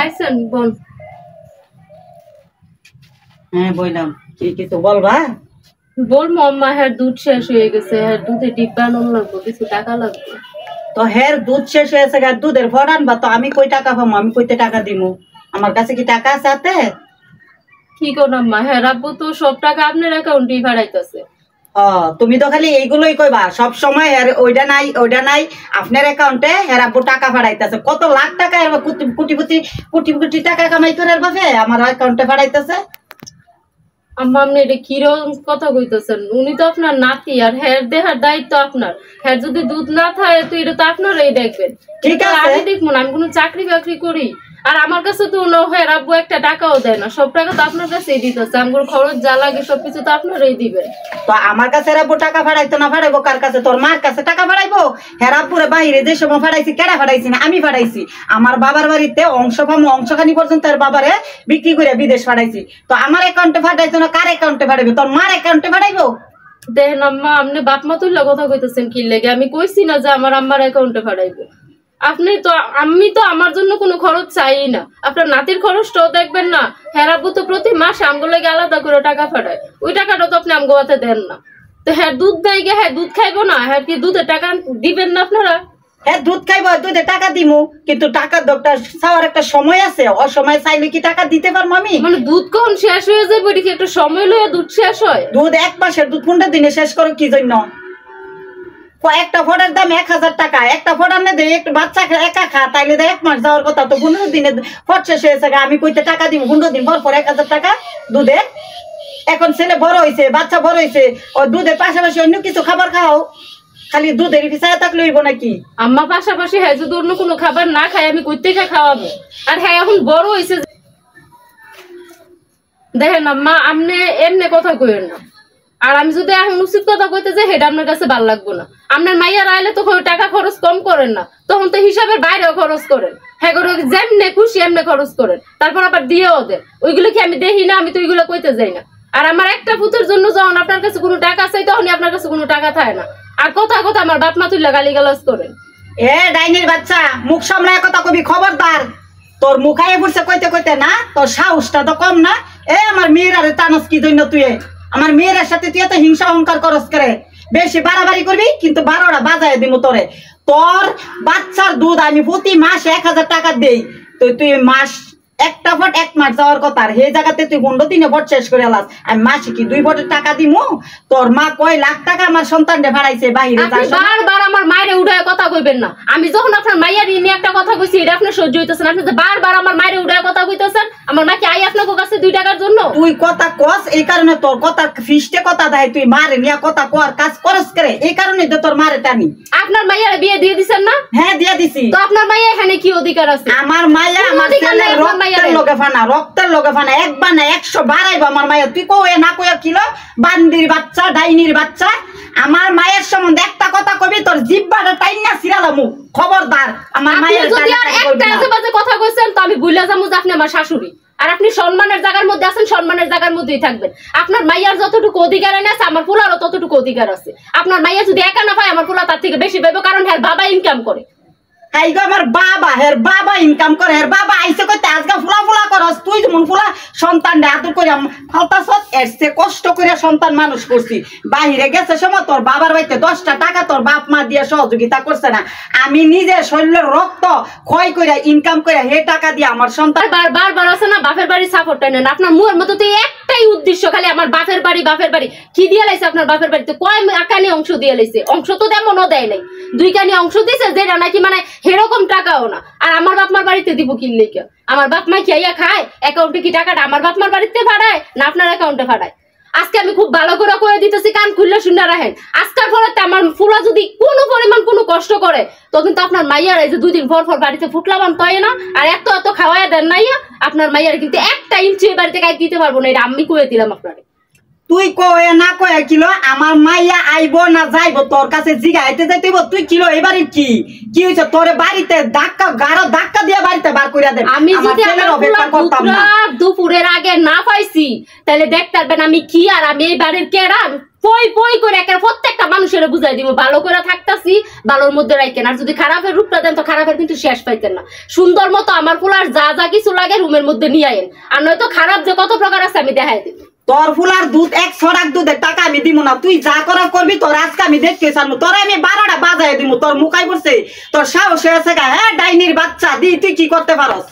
আইছেন বল। হ্যাঁ বললাম, কি কিছু বলবা? বলবো আম্মা, হ্যাঁ দুধ শেষ হয়ে গেছে, হ্যাঁ দুধে ডিব্বা নুন লাগবে, কিছু টাকা লাগবে। তো হের দুধ শেষ হয়েছে, দুধের ভর আনবা তো আমি কই টাকা পাবো? আমি কইতে টাকা দিব? আমার কাছে কি টাকা আছে হাতে? কি করো আম্মা, হ্যাঁ রাব্বু তো সব টাকা আপনার অ্যাকাউন্টেই ভাড়াইতেছে। তুমি তো খালি এইগুলোই কইবা সব সময়, ওইটা নাই ওইটা নাই। আপনার অ্যাকাউন্টে হেরাব্বু টাকা পাঠাইতেছে, কত লাখ টাকা, কোটি কোটি কোটি কোটি টাকা কামাই করে ভাবে আমার অ্যাকাউন্টে পাঠাইতেছে। আম্মা আপনি এটা কিরকম কথা কইতেছেন? উনি তো আপনার নাতি, আর হ্যাঁ দেহার দায়িত্ব আপনার। হ্যাঁ যদি দুধ না থাকে তো এটা তো আপনারাই দেখবেন। ঠিক আছে, আমি দেখবো না, আমি কোনো চাকরি বাকরি করি? আর আমার কাছে তো হ্যাঁ রাব্বু একটা টাকাও দেয় না, সব টাকা তো আপনার কাছেই দিতেছে। আমার খরচ যা লাগে সবকিছু তো আপনারাই দিবেন। তো আমার কাছে রাব্বু টাকা ফাড়াইতো না ফাড়াইবো কার কাছে? তোর মার কাছে টাকা ফাড়াইবো? হেরাব্বুরে বাইরে যে সময় ফাড়াইছি, কেডা ফাড়াইছি? না আমি ফাড়াইছি। আমার বাবার বাড়িতে অংশ পামো, অংশখানি পর্যন্ত এর বাবারে বিক্রি করে বিদেশ ফাড়াইছি। তো আমার অ্যাকাউন্টে ফাটাইতো না, কার অ্যাকাউন্টে ফাটাইবো? তোর মার অ্যাকাউন্টে ফাটাইবো? দেখেন আম্মা, আপনি বাপ মা তুল্লা কথা কইতেছেন কি লেগে? আমি কইছি না যে আমার আম্মার অ্যাকাউন্টে ফাটাইবো। আপনি তো, আমি তো আমার জন্য কোনো খরচ চাই না, আপনার নাতির খরচটাও দেখবেন না। হেরাবু তো প্রতি মাসে আমগো লাগে আলাদা করে টাকা পাঠায়, ওই টাকাটা তো আপনি আমগো হাতে দেন না। তো হ্যাঁ দুধ দেয় গে, হ্যাঁ দুধ খাইবো না? হ্যাঁ কি দুধের টাকা দিবেন না আপনারা? হ্যাঁ দুধ খাইবো, দুধে টাকা দিমু, কিন্তু টাকার দরকার চাওয়ার একটা সময় আছে। অসময় চাইলে কি টাকা দিতে পারবো আমি? মানে দুধ কখন শেষ হয়ে যাবে এটা কি একটা সময় লইয়া দুধ শেষ হয়? দুধ 1 মাসের দুধ 15 দিনে শেষ করো কি জন্য? একটা ফোটার দাম 1000 টাকা, একটা ফোটার না দেয় একটু বাচ্চা একা খা, তাইলে 1 মাস যাওয়ার কথা, তো 15 দিনে ফট শেষ হয়েছে। আমি কইতে টাকা দিব 15 দিন পর 1000 টাকা দুধে? এখন ছেলে বড় হয়েছে, বাচ্চা বড় হয়েছে, ও দুধের পাশাপাশি অন্য কিছু খাবার খাও, খালি দুধের পিছায় থাকলে হইব নাকি? আম্মা পাশাপাশি হ্যাঁ যদি অন্য কোনো খাবার না খাই আমি কই থেকে খাওয়াবো? আর হ্যাঁ এখন বড় হয়েছে। দেখেন আম্মা, আপনি এমনি কথা কইেন না। আর আমি যদি এখন উচিত কথা কইতে যাই সেটা আপনার কাছে ভালো লাগবো না। আপনার মাইয়ার আইলে তো টাকা খরচ কম করেন না, তখন তো হিসাবের বাইরেও খরচ করেন। হ্যাঁ করে যেমনে খুশি এমনি খরচ করেন, তারপর আবার দিয়েও দেন। ওইগুলো কি আমি দেখি না? আমি তো ওইগুলো কইতে যাই না। আর আমার একটা পুতের জন্য যখন আপনার কাছে কোনো টাকা চাই, তখনই আপনার কাছে কোনো টাকা থাকে না। আর কথা কথা আমার বাপ মা তুল্লা গালিগালাজ করেন। ডাইনির বাচ্চা, মুখ সামলায় কথা কবি, খবরদার। তোর মুখায় পড়ছে কইতে কইতে না, তোর সাহসটা তো কম না। আমার মেয়ের আরে টানস কি জন্য? তুই আমার মেয়ের সাথে তুই এত হিংসা অহংকার করস করে? বেশি বাড়াবাড়ি করবি কিন্তু 12টা বাজায় দিব তোরে। তোর বাচ্চার দুধ আমি প্রতি মাসে 1000 টাকা দেই, তুই মাস একটা ফট 1 মাস যাওয়ার কথা, আর সেই জায়গাতে তুই 15 দিনে ফট শেষ করে আলাস। আমি মাসে কি 2 ফটের টাকা দিমু? তোর মা কয় লাখ টাকা আমার সন্তানকে ভাড়াইছে বাইরে। বারবার আমার মায়ের উঠায় কথা কইবেন না। আমি যখন আপনার মাইয়ার নিয়ে একটা কথা কইছি এটা আপনি সহ্য হইতেছেন, আপনি যে বারবার আমার মায়ের উঠায় কথা কইতেছেন। আমার মা কি আই আপনার কাছে 2 টাকার জন্য? তুই কথা কস, এই কারণে তোর কথা ফিস্টে কথা দেয়, তুই মারে নিয়ে কথা কর কাজ করস করে, এই কারণে তো তোর মারে টানি। আপনার মাইয়ার বিয়ে দিয়ে দিছেন না? হ্যাঁ দিয়ে দিছি। তো আপনার মাইয়া এখানে কি অধিকার আছে? আমার মাইয়া আমার ছেলের রক্তের লগে ফানা, রক্তের লগে ফানা, 1 বা না 100 বাড়াইব আমার মাইয়া। তুই কই না কই কিলো বান্দির বাচ্চা, ডাইনির বাচ্চা। আমার মায়ের সম্বন্ধে একটা কথা কবি, তোর জিহ্বাটা টাইনা ছিড়ালামু, খবরদার। আমার মায়ের যদি আর একটা আজেবাজে কথা কইছেন তো আমি ভুলে যাবো যে আপনি আমার শাশুড়ি। আর আপনি সম্মানের জায়গার মধ্যে আছেন, সম্মানের জায়গার মধ্যেই থাকবেন। আপনার মাইয়ার যতটুকু অধিকার আছে আমার পোলারও ততটুকু অধিকার আছে। আপনার মাইয়া যদি একা না পায় আমার পোলা তার থেকে বেশি পাইব, কারণ হ্যাঁ বাবা ইনকাম করে। আমার বাবা, হের বাবা ইনকাম করে, হের বাবা আইসে কইতে আজকে ফুলা ফুলা করস। তুই যেমন ফুলা সন্তান আদর করে ফালতাছত, এসে কষ্ট করে সন্তান মানুষ করছি। বাহিরে গেছে সময় তোর বাবার বাড়িতে 10টা টাকা তোর বাপ মা দিয়ে সহযোগিতা করছে না। আমি নিজে শরীরের রক্ত ক্ষয় করে ইনকাম করে হে টাকা দিয়ে আমার সন্তান। বারবার আছে না বাপের বাড়ির সাপোর্টটা নেন। আপনার মুয়ের মতো তো একটাই উদ্দেশ্য, খালি আমার বাপের বাড়ি বাপের বাড়ি। কি দিয়ে লাইছে আপনার বাপের বাড়িতে? কয় কানি অংশ দিয়ে লাইছে? অংশ তো তেমনও দেয় নাই, 2 কানি অংশ দিছে, যেটা নাকি মানে সেরকম টাকাও না। আর আমার বাপ মার বাড়িতে দিব কি লেখা? আমার বাপ মা খাইয়া খায়, অ্যাকাউন্টে কি টাকাটা আমার বাপ মার বাড়িতে পাঠায় না আপনার অ্যাকাউন্টে পাঠায়? আজকে আমি খুব ভালো করে কয়ে দিতেছি, কান খুললে শুনে রাখেন। আজকাল পরে আমার ফুলা যদি কোনো পরিমাণ কোনো কষ্ট করে তো কিন্তু আপনার মাইয়ার এই যে 2 দিন পর পর বাড়িতে ফুটলাম তাই না, আর এত এত খাওয়াইয়া দেন নাইয়া আপনার মাইয়ার কিন্তু 1টা ইঞ্চি বাড়িতে গায়ে দিতে পারবো না। এটা আমি কয়ে দিলাম আপনারে। তুই কয়ে না কয়ে কিলো আমার মাইয়া আইব না যাইব তোর কাছে জিগাইতে যাইতেইব। তুই কিলো এবারে কি কি হইছে তোর বাড়িতে ধাক্কা গাড়ো ধাক্কা দিয়ে বাড়িতে বার কইরা দেন। আমি যদি অপেক্ষা করতাম না দুপুরের আগে না পাইছি তাহলে দেখতে পারবেন আমি কি, আর আমি এই বাড়ির কেডা পই পই করে একের প্রত্যেকটা মানুষের বুঝাই দিব ভালো করে থাকতাছি ভালোর মধ্যে রাখেন আর যদি খারাপের রূপটা দেন তো খারাপের কিন্তু শেষ পাইতেন না সুন্দর মতো আমার ফুলার যা যা কিছু লাগে রুমের মধ্যে নিয়ে আইন আর নয়তো খারাপ যে কত প্রকার আছে আমি দেখাই দিব তোর ফুলার দুধ 1 ছড়াক দুধের টাকা আমি দিব না তুই যা করা করবি তোর আজকে আমি দেখতে চাইবো তোর আমি 12টা বাজায় দিব তোর মুখাই পড়ছে তোর সাহস হয়েছে হ্যাঁ ডাইনির বাচ্চা দি তুই কি করতে পারস